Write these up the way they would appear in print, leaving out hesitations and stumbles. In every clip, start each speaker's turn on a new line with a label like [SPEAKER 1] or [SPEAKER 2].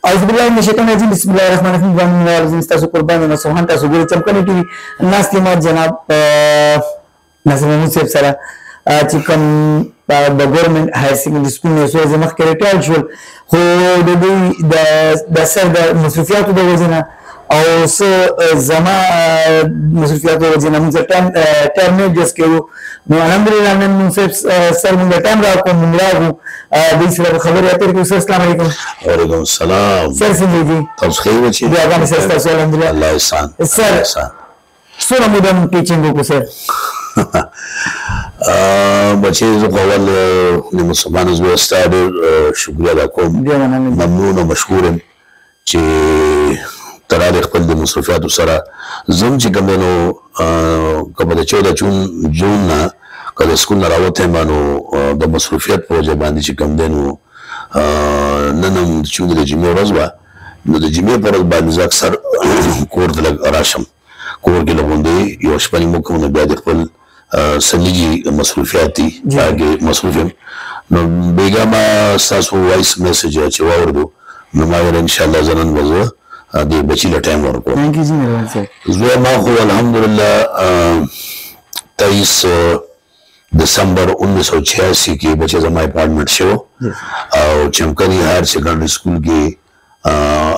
[SPEAKER 1] أعوذ بالله من الشيطان الرجيم بسم الله الرحمن الرحيم ځان راځي تاسو قربان نه سوهان تاسو ګورئ چمکني ټي وي ناس ما جناب ناصر محمود صاحب سره چې کوم د ګورنمنت هایر سیکنډري سکول نه سوځ مخکې ریټایر شول خو د دوی د سر د مصرفیاتو د وجې نه او څه زما مصرفیاتو د وجې نه موږ ټرم ایډجسټ کړو نو الحمدلله نن موږ سر موږ ټایم راکړو موږ راغو دوی سره خبرې اترې کوو سر السلام علیکم
[SPEAKER 2] وعلیکم السلام
[SPEAKER 1] سر څنګه دي
[SPEAKER 2] تاسو ښه یې چې
[SPEAKER 1] بیا باندې سر تاسو الحمدلله
[SPEAKER 2] الله احسان
[SPEAKER 1] سر څومره موده مو ټیچینګ وکړو سر
[SPEAKER 2] بچې زه خو اول د مسلمان زوی ستا ډېر شکریه ادا کوم ممنون او مشکور یم چې ته رالې خپل د مصرفیاتو سره زه هم چې کوم دی نو که به د 14 جون نه که د سکول نه راوتی یم نو د مصروفیت په وجه باندې چې کوم دی نو نن هم چونکې د جمعې ورځ وه نو د جمعې په ورځ باندې زه اکثر کور ته لږ راشم کور کې لږ غوندې یوه شپه نیمه کوم نو بیا د خپل سنجي مصروفیات دي هغې مصروف یم نو بېګا ما ستاسو وایس میسج چې واورېدو نو ما ویل انشاءالله زه نن به زه د بچي له ټایم ورکړم زوی ما خو الحمدلله 23 دسمبر 1986 کې بچی زما اپارټمنټ شو او چمکني هایر سیکنډري سکول کې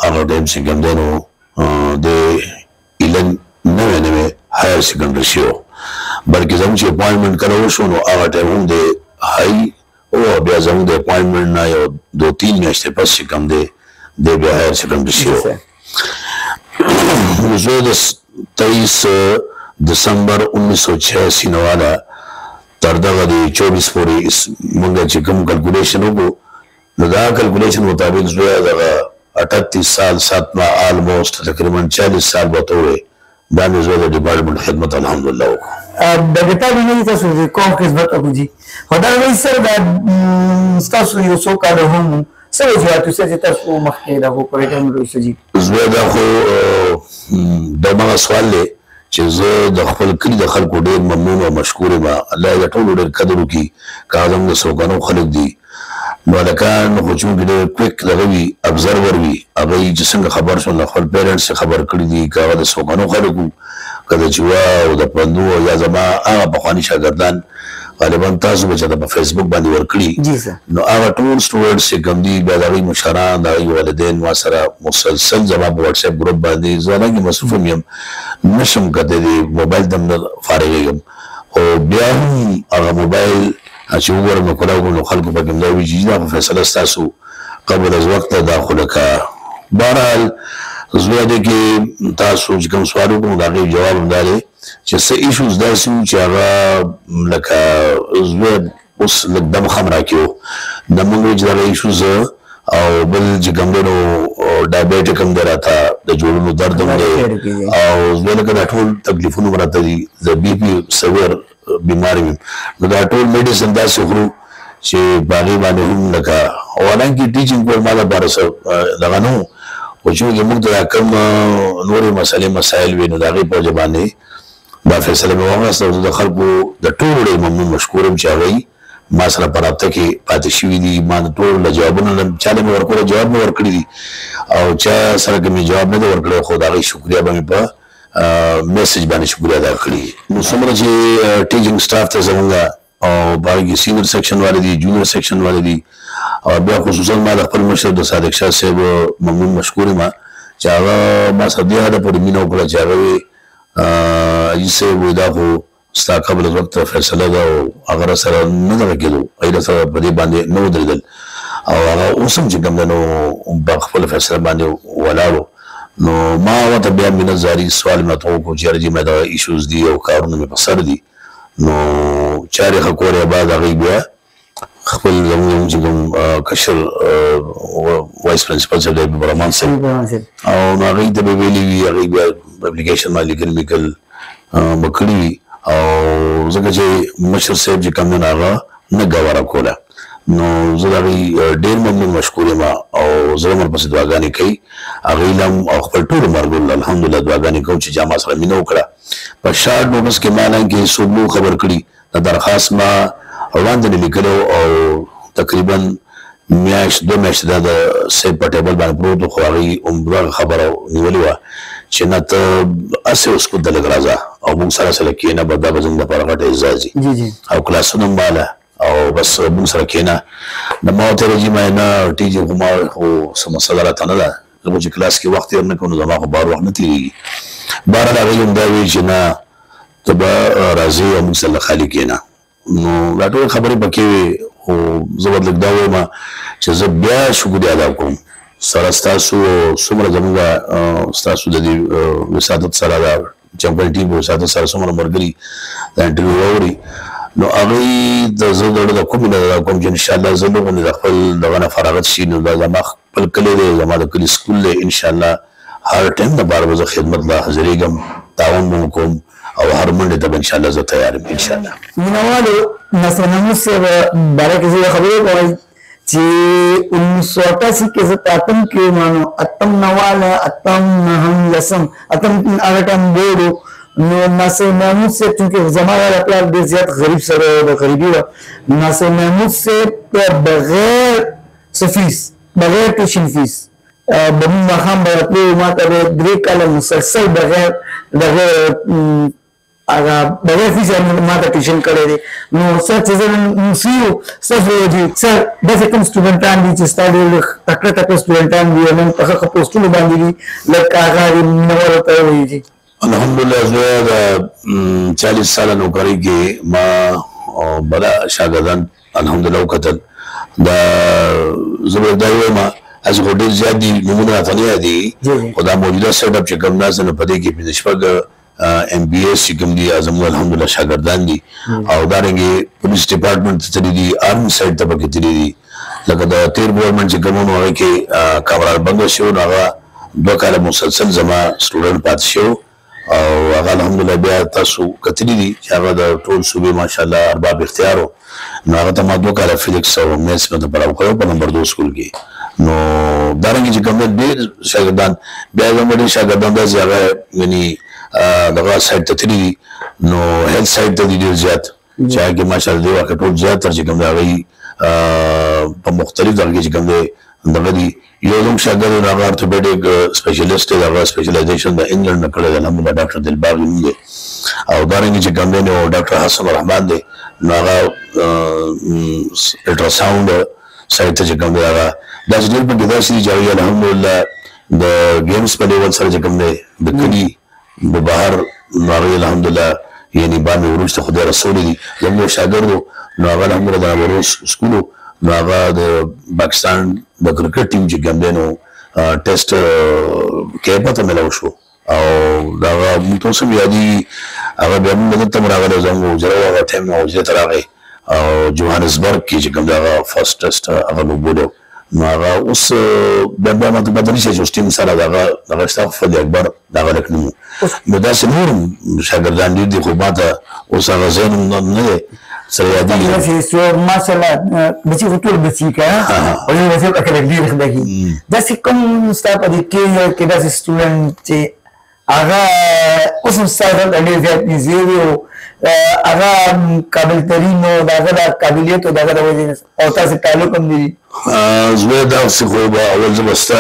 [SPEAKER 2] هغه ټایم چې کوم دی نو د نوی هایر سیکنډري شو بلکې زموږ چې اپوائنټمنټ کله وشو نو هغه ټایم هم د هائی او بیا زموږ د اپوائنټمنټ نه یو 2-3 میاشتې پس چې کوم دی د بیا هایر سیکنډري شو زه د 23 دسمبر 1986 نه والا تر دغه د 24 پورې موږ چې کوم کلکولیشن وکړو نو دا کلکولیشن مطابق زه دغه 38 سال 7 ماه آلموسټ تقریبا 40 سال به ته ووایې دا مې زه د ډپارټمنټ خدمت الحمدلله وکړو
[SPEAKER 1] د ډپارټمنټ تاسو د کوم خدمت وکړو جي خو دا وایي سر دا ستاسو یو څو کاله هم څه وجوهاتو سره چې تاسو مخکې دغه پروګرام وروسته جي
[SPEAKER 2] زه دا خو دغه سوال دی چې زه د خپل کلي د خلکو ډېر ممنون او مشکور یم الله یې د ټولو ډېر قدر وکړي که زموږ د سوګنو خلک دي نو هلکان خو چونکې ډېر کویک دغه وي ابزرور وي هغوی چې څنګه خبر شول له خپل پیرنټس یې خبر کړي دي که هغه د سوګنو خلک وو که د چوا او د پندو یا زما هغه پخواني شاګردان غالبا تاسو به چېرته په فیسبوک باندې ورکړي نو هغه ټول سټوډنټس چې کوم دي بیا د هغوی مشران د هغوی والدین ما سره مسلسل زما په واټساپ ګروپ باندې زه حالانکې مصروف هم یم نشم کتی د موبایل ته هم نه فارغېږم خو بیا هم هغه موبایل چې وګورم نو کله وګورم نو خلکو پکې همدا وایي چې دا خو فیصله ستاسو قبل از وقته دا خو لکه بهرحال زه دې کې تاسو چې کوم سوال وکړم د هغې جواب هم دا دی چې څه ایشوز داسې وو چې هغه لکه زه اوس لږ دم خم راکې وو د موږ چې دغه ایشوز او بل چې کوم دی نو ډایبیټک هم دی راته د جوړونو درد هم دی او زه لکه دا ټول تکلیفونه به راته دي د بي پي سویر بیمار یم نو دا ټول میډیسن داسې خورو چې په هغې باندې هم لکه او حالانکې ټیچینګ کول ما لپاره څه دغه نه و خو چونکې موږ ته دا کوم نورې مسئلې مسایل وي نو د هغې په وجه باندې دا فیصله مې واخیسته او زه د خلکو د ټولو ډېر ممنون مشکور یم چې هغوی ما سره په رابطه کې پاتې شوي دي ما د ټولو له جوابونو چا له مې ورکړی جواب مې ورکړي دي او چا سره که مې جواب نه دی ورکړی خو د هغوی شکریه به مې په میسج باندې شکریه ادا کړي نو څومره چې ټیچینګ سټاف ته زموږ او په هغې کې سینیر سیکشن والے دي جونیر سیکشن والے دي او بیا خصوصا ما د خپل مشر د صادق شاه صاحب ممنون مشکور یم چې هغه ما سره دې حده پورې مینه وکړه چې هغه وی حاجي صاحب وایي دا خو ستا قبل از وقته فیصله ده او هغه راسره نه دغه کېدو هغوی راسره په دې باندې نه ودرېدل او هغه اوس هم چې کوم دی نو په خپله فیصله باندې ولاړ نو ما ورته بیا مینتزاري سوال مې ورته وکړو چې یاره جي ما دغه ایشوز دي او کارونه مې په سر دي نو چارې ښه کورې بعد هغوی بیا خپل زموږ چې کوم کشر وایس پرنسپل صاحب دی عبدالرحمان صاحب او نو هغوی ته به ویلي وي هغوی بیا اپلیکیشن باندې لیکل میکل به کړي وي او ځکه چې مشر صاحب چې کوم دی نو هغه نه ګواره کوله نو زه د هغوی ډېر ممنون مشکور یم او زه هم ورپسې دعاګانې کوي هغوی له هم او خپل ټولو ملګرو له الحمدلله دعاګانې کوم چې چا ما سره مینه وکړه په شارټ نوټس کې ما حالانکې څوک خبر کړي د درخواست ما وړاندې لیکلو او تقریبا میاشت 2 میاشتې دا د سیب په ټیبل باندې پروت و، خو هغوی همدغه خبره نیولې وه چې نه ته هسې اوس کو ته لږ راځه او موږ سره سره کښېنه، دا به زموږ لپاره غټه اعزاز وي او کلاسونه هم واله او بس موږ سره کښېنه. نو ما ورته ویل چې ما نه ټیچر خو ما خو څه مسله راته نه ده، زه چې کلاس کې وخت تېر نه کوم نو زما خو بار وخت نه تېرېږي. بهرحال هغوی هم دا وایي چې نه ته به راځې او موږ سره خالي کښېنه. نو دا ټولې خبرې پکې وې، خو زه به لږ دا وایم چې زه بیا شکریه ادا کوم سره ستاسو څومره زموږ ستاسو د دې وسادت سره دا چمپل ټیم وسادت سره څومره ملګري دا انټرویو واوري. نو هغوی د زه د کومې نه دا کوم چې انشاءالله زه لږ د خپل دغه نه فراغت شي نو دا زما خپل کلی دی، زما د کلي سکول دی، انشاءالله هر ټایم دپاره به زه خدمت له حاضرېږم، تعاون به کوم او هر منډې ته به انشاءالله زه تیار یم انشاءالله.
[SPEAKER 1] مینوالو نصر محمود صاحب باره کې زه خبرې کوم چې 1988 کې زه په اتم کې مانو اتم نواله اتم نهم لسم اتم هغه ټایم بورډ نو ناصر محمود صاحب چونکې زما والا پلار ډېر زیات غریب سره د غریبي وه، ناصر محمود صاحب بغیر څه فیس بغیر ټیوشن فیس به مونږ ماښام به راتلو، ما ته به 3 کاله مسلسل بغیر هغه بغیر فیس ما ته ټیوشن کړی دی. نو سر چې زه نن مسیو ستاسو چې سر داسې کوم سټوډنټان دي چې ستا ډېر تکړه تکړه سټوډنټان دي نن په ښه ښه پوسټونو باندې دي لکه هغه مینوالو ته ووایي چې
[SPEAKER 2] الحمدلله زه د 40 ساله نوکرۍ کې ما بله شاګردان الحمدلله وکتل. دا زه به دا ووایم هسې خو ډېر زیات دي نومونه راته نه یادېږي، خو دا موجوده سیټ اپ چې کوم ناست نو په دې کې 5 ایم بی ایس چې کوم دي زموږ الحمدلله شاګردان دي او دارنګې پولیس ډپارټمنټ ته تللي دي، آرمي سایډ ته پکې تللي دي. لکه د تېر ګورنمنټ چې کوم هغې کې کامران بنده شو نو هغه 2 کاله مسلسل زما سټوډنټ پاتې شو او هغه الحمدلله بیا تاسو کتلي دي چې هغه د ټول صوبې ماشاءالله ارباب اختیار و. نو هغه ته ما 2 کاله فزیکس او میتس مې ته پړاو کړی په نمبر 2 سکول کې. نو دارنګې چې کوم ډېر شاګردان بیا زموږ ډېر شاګردان داسې هغه یعنې دغه سایډ ته تللي دي نو هیلث سایډ ته دي ډېر زیات چې هغه کې ماشاءالله دې واقع ټول زیاتره چې کوم دی هغوی په مختلف دغه کې چې کوم دی دغه دي. یو زموږ شاګرد هغه ارتوپیډیک سپیشلیسټ دی، هغه سپیشلایزیشن د انګلنډ نه کړی دی الحمدلله ډاکټر دلباغ نوم دی. او دارنګې چې کوم دی نو ډاکټر حسن رحمان دی نو هغه الټراساونډ سایډ ته چې کوم دی هغه داسې ډېر پکې داسې دي چې هغوی الحمدلله د ګیمز په لیول سره چې کوم دی د کلي د بهر نو هغوی الحمدلله یعنې با مې وروسته خدای رسولی دي. زموږ شاګرد و نو هغه الحمدلله د نامروز سکول و نو هغه د پاکستان د کرکټ ټیم چې کوم دی نو ټیسټ کیپ ته میلاو شو او دا هغه موږ ته اوس هم یادېږي. هغه بیا موږ دلته هم راغلی زموږ حجره هغه ټایم نه حجرې ته راغی او جوهانسبرګ کې چې کوم دی هغه فرسټ ټیسټ هغه لوبولی نو هغه اوس بیا ماته پته نه شي چې اوس ټیم سره دغه شته فضل اکبر دغه لک نوم نو داسې نور هم شاګردان ډېر دي خو ما ته اوس هغه ذهن هم نه دی سره یادېږي.
[SPEAKER 1] ماشاءالله بچي خو ټول بچي که او یو بچي به کله ډېر خدای کړي. داسې کوم ستا په دې کې داسې سټوډنټ چې هغه اوس هم ستا سره ډېر زیات نږدې وي او هغه قابل ترین او د هغه د قابلیت او د هغه د وجې او تاسې تعلق هم دی.
[SPEAKER 2] زه داسې خو به اول زه به ستا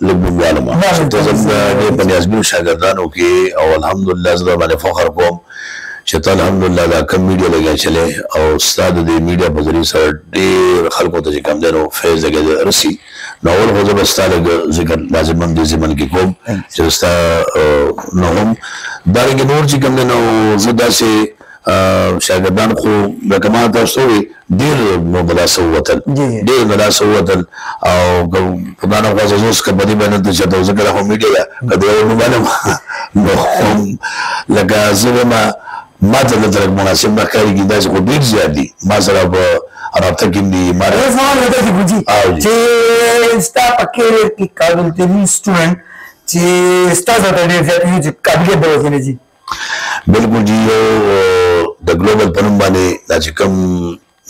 [SPEAKER 2] لږ نوم والم چې ته زموږ ډېر په نیازبینو شاګردانو کې او الحمدلله زه درباندې فخر کوم چې ته الحمدلله دا کم میډیا لګیا چلې او ستا د دې میډیا په ذریعې سره ډېر خلکو ته چې کوم دی نو فیض لګیا رسي. نو اول خو زه به ستا لږ ذکر لازم هم دې ضمن کې کوم چې ستا نه هم دارنګې نور چې کوم دی نو زه داسې شاګردان خو لکه ما تاسو ووایي ډېر نو ملاسه ووتل ډېر ملاسه ووتل او خدا نه غواړم زه اوس که په دې باندې ته چېرته ځکه خو میډیا ده که د یو نوم والم نو لکه زه به ما ته دلته لږ مناسب نه ښکارېږي داسې خو ډېر زیات دي ما سره په رابطه کې هم دي
[SPEAKER 1] چې ستا په کیریئر کې قابل ترین سټوډنټ چې ستا سره ډېر زیات وي چې قابلیت د وجې نه ځي.
[SPEAKER 2] بالکل جی یو د ګلوبل په نوم باندې دا چې کوم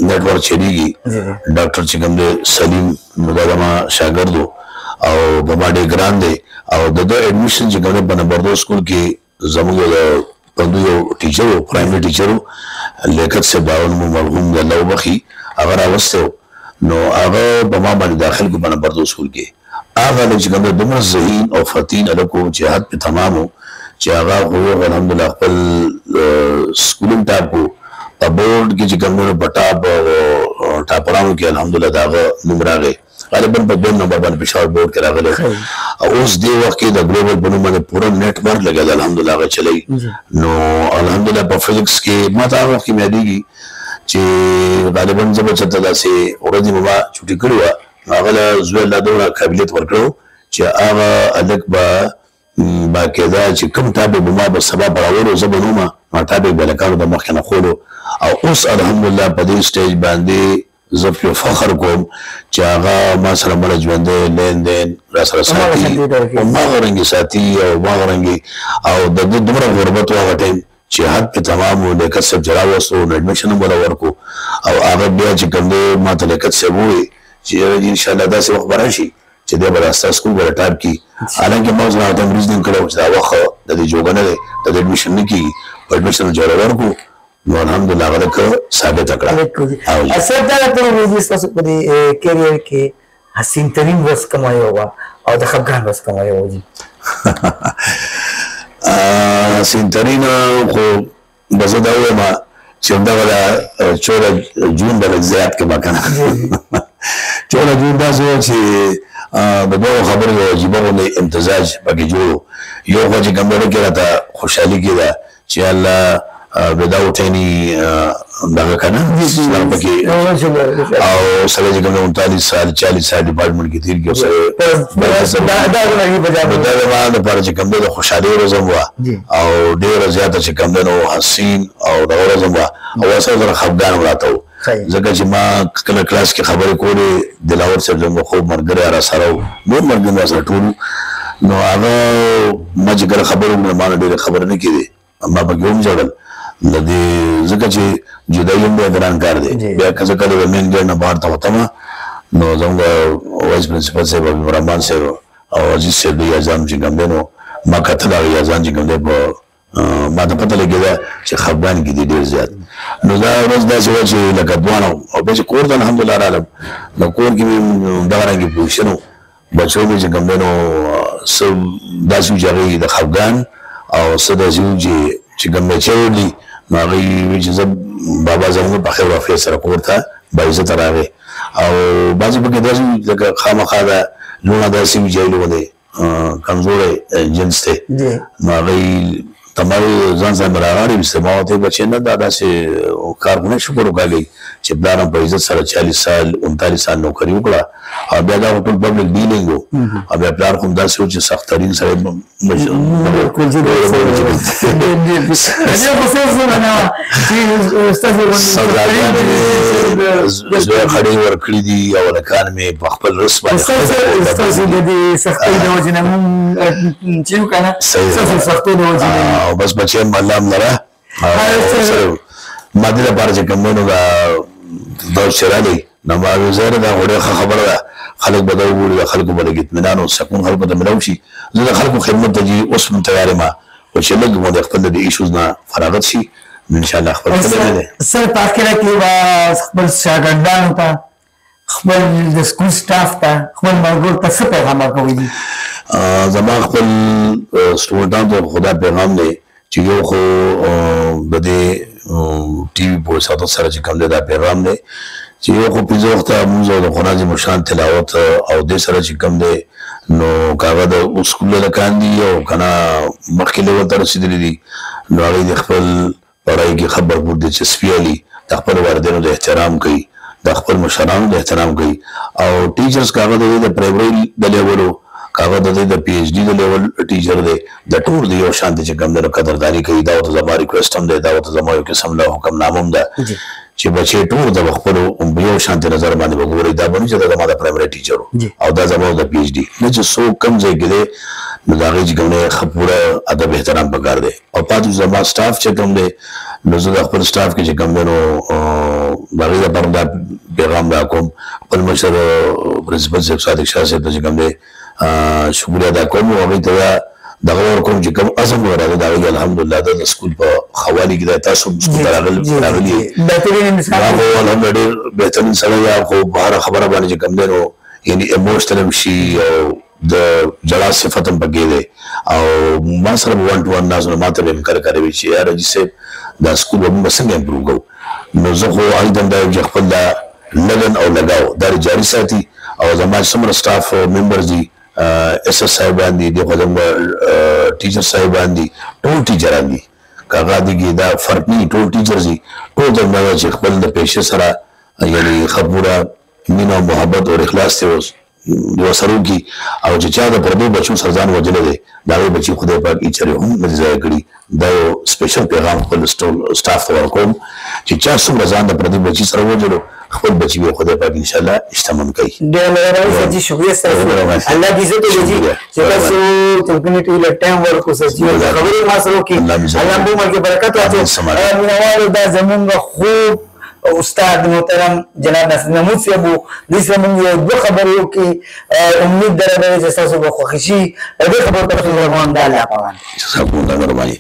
[SPEAKER 2] نیټورک چلیږي ډاکټر چې کوم دی سلیم نو دا زما شاګرد و او په ما ډېر ګران دی او د ده ایډمیشن چې کوم دی په نمبر 2 سکول کې زموږ د پندو یو ټیچر و پرایمري ټیچر و لیاقت صاحب هغه نوم مرحوم د الله وبخي هغه راوستی و نو هغه په ما باندې داخل کو په نمبر 2 سکول کې هغه چې کوم دومره ذهین او فتین الکو چې حد په تمامو چې هغه خو الحمدلله خپل سکولینګ ټاپ کو په بورډ کې چې کوم په ټاپرانو کې الحمدلله داغه نوم راغی غالبا په 2 نمبر باندې پېښور بورډ کې راغلی او اوس دې وخت کې د ګلوبل په نوم باندې پوره نیټ ورک لګیدل الحمدلله هغه چلی نو الحمدلله په فزکس کې ما ته هغه وخت کې مې یادېږي چې غالبا زه به چېرته داسې ورځې به ما چوټي کړې وه هغه له زوی الله دومره قابلیت ورکړی چې هغه هلک به باقاعده چې کوم ټاپک به ما به سبا براولو زه به نومه ما ټاپک به هلکانو د مخکې نه خولو او اوس الحمدلله په دې سټیج باندې زه پرې فخر کوم چې هغه ما سره مړه ژوندی لین دین را سره ساتي هماغه رنګې ساتي او هماغه رنګې او د ده دومره غربت و هغه ټایم چې حد په تمام و لیاقت صاحب چې راوستو نو اډمیشن هم وله ورکو او هغه بیا چې کوم دی ما ته لیاقت صاحب ووایي چې انشاءالله داسې وخت به راشي چې دی به راستا سکول به ټاپ کړي حالانکې ما اوس راته ریزنینګ کړی و چې دا وخت د دې جوګه نه دی د دې اډمیشن نه کېږي په اډمیشن جوړه ورکو نو الحمدلله هغه لکه ثابته کړه
[SPEAKER 1] صاحب دا راته ووایي ستاسو په دې کیریر کې حسین ترین ورځ کومه یوه او د خفګان ورځ کومه یوه جي
[SPEAKER 2] حسین ترین خو به زه دا ووایم چې همدغه د 14 جون به لږ زیات کړم که نه 14 جون داسې و چې د دغو خبرو یو عجیبه غوندې امتزاج پکې جوړ یو خوا چې کوم ډول کې راته خوشحالي کېده چې الله without any دغه که نه اسلام پکې او سړی چې کوم 39 سال 40 سال ډپارټمنټ کې تېر کړي او سړی دا زما دپاره چې کوم دی د خوشحالۍ ورځ هم وه او ډېره زیاته چې کوم دی نو حسین او دغه ورځ هم وه او اصل سره خفګان هم راته و ځکه چې ما کله کلاس کې خبرې کولې دلاور صاحب زموږ خوب ملګری راسره و نور ملګري راسره ټول نو هغه ما چې کله خبرې وکړې ما نه ډېرې خبرې نه کېدې ما پکې هم ژړل د دې ځکه چې جدایي هم ډېر ګران کار دی بیا که زه کله د مین ګیټ نه بهر ته وتم نو زموږ وایس پرنسپل صاحب حبیب الرحمن صاحب او عزیز صاحب د یازان چې کوم دی نو ما کتل هغه یازان چې کوم دی په ما ته پته لګېده چې خفګان کې دي ډېر زیات نو دا ورځ داسې وه چې لکه دواړه او بیا چې کور ته الحمدلله رالم نو کور کې مې دغه رنګې پوزیشن و بچو مې چې کوم دی نو څه داسې و چې هغې د خفګان او څه داسې و چې کوم بچی وړي نو هغوی وایي چې زه بابا زموږ په خیر وافیت سره کور ته باعزته راغی او بعضې پکې داسې لکه خامخا ده لوڼه داسې وي چې هغې غوندې کمزوری جنس دی نو هغوی تمایل ځان سره مې راغاړې ویسته ما ورته ویل بچې نه دا داسې کار خو نه شکر وکړی چې پلار هم په عزت سره 40 سال 39 سال نوکري وکړه او بیا دا ټول پبلک ډیلینګ و او بیا پلار خو هم داسې و چې سختترین سړی زوی خړې ورکړي دي او هلکان مې په خپل رس باندې او بس بچې هم الله هم لره ما دې لپاره چې کوم نو دا چې راغلی نو ما ویل زه دا خو ډېره ښه خبره ده خلک به دا وګوري د خلکو به لږ اطمینان او سکون خلکو ته میلاو شي زه د خلکو خدمت ته جي اوس هم تیار یم خو چې لږ مو د خپل د ایشوز نه فراغت شي انشاءالله خپل کلی دی
[SPEAKER 1] سر په اخره کې به خپل شاګردانو ته خپل د سکول سټاف ته خپل ملګرو ته څه پیغام ورکوئ دي
[SPEAKER 2] زما خپل سټوډنټانو ته خدا پیغام دی چې یو خو د دې ټي وي په وساتو سره چې کوم دی دا پیغام دی چې یو خو پنځه وخته لمونځ او د قرآن عظیم الشان تلاوت او دې سره چې کوم دی نو که هغه د سکول هلکان دي او که نه مخکې لیول ته رسېدلي دي نو هغوی د خپل پړی کې ښه برپور دلچسپي علي د خپل والدینو د احترام کوي د خپل مشرانو د احترام کوي او ټیچرز که هغه د دې د پرایمري د لیولو که هغه د دې د پی ایچ ډي د لیول ټیچر دی د ټول د یو شان دی چې کوم دی نو قدرداني کوي دا ورته زما ریکویسټ هم دی دا ورته زما یو قسم له حکمنامه هم ده چې بچې ټول د خپلو په یو شانتي نظر باندې وګورئ دا به نه چې دا زما د پرایمري ټیچر او دا زما د پی ایچ ډي نه چې څوک کم ځای کې دی نو د هغې چې کوم دی ښه پوره ادب احترام پکار دی او پاتې زما سټاف چې کوم دی نو زه د خپل سټاف کې چې کوم دی نو د هغې لپاره دا پیغام راکوم خپل مشر پرنسپل صاحب صادق شاه صاحب ته چې کوم دی شکریه ادا کوم او هغوی ته دغه ورکوم چې کوم عزم وراده دا وی الحمدلله د سکول په حواله کې د تاسو سکول راغلي هغه ډېر بهترین سره یا خو بهر خبره باندې کوم دی یعنی ایموشنل شي او د جلا صفت هم پکې دی او ما سره 1 to 1 ناسو ماته به انکار کوي چې یار چې دا سکول به څنګه امپروو کوو نو زه خو ايضا دا خپل دا لګن او لګاو دا جاري ساتي او زموږ څومره سټاف ممبرز دي اس اس صاحبان دي د خدام ټیچر صاحبان دي ټول ټیچران دي کاغه دي دا فرق نه ټول ټیچرز دي ټول د چې خپل د پیښه سره یعنی خبره مینه محبت او اخلاص ته اوس یو سره کی او چې چا د پردو بچو سرزان وجل دي دا بچي خدای پاک یې چره هم مزه کړی دا یو سپیشل پیغام خپل سټاف ته ورکوم چې چا څومره ځان د پردو بچي سره وجلو خپل بچي به خدای پاک ان شاء الله اشتمن کوي
[SPEAKER 1] ډېر مهرباني سچي شکریہ ستاسو الله دې عزت وکړي چې تاسو چمکني ټي وی ټایم ورکو سچي خبرې ما سره وکړي الله دې مرګ برکت واچي مینوالو دا زمونږ خوب استاد محترم جناب ناصر محمود صاحب دې سره موږ یو دوه خبرې وکړي امید درلوده چې تاسو به خوښ شي دې خبرو ته ټول روان ده الله پاک
[SPEAKER 2] څه کوم دا مهرباني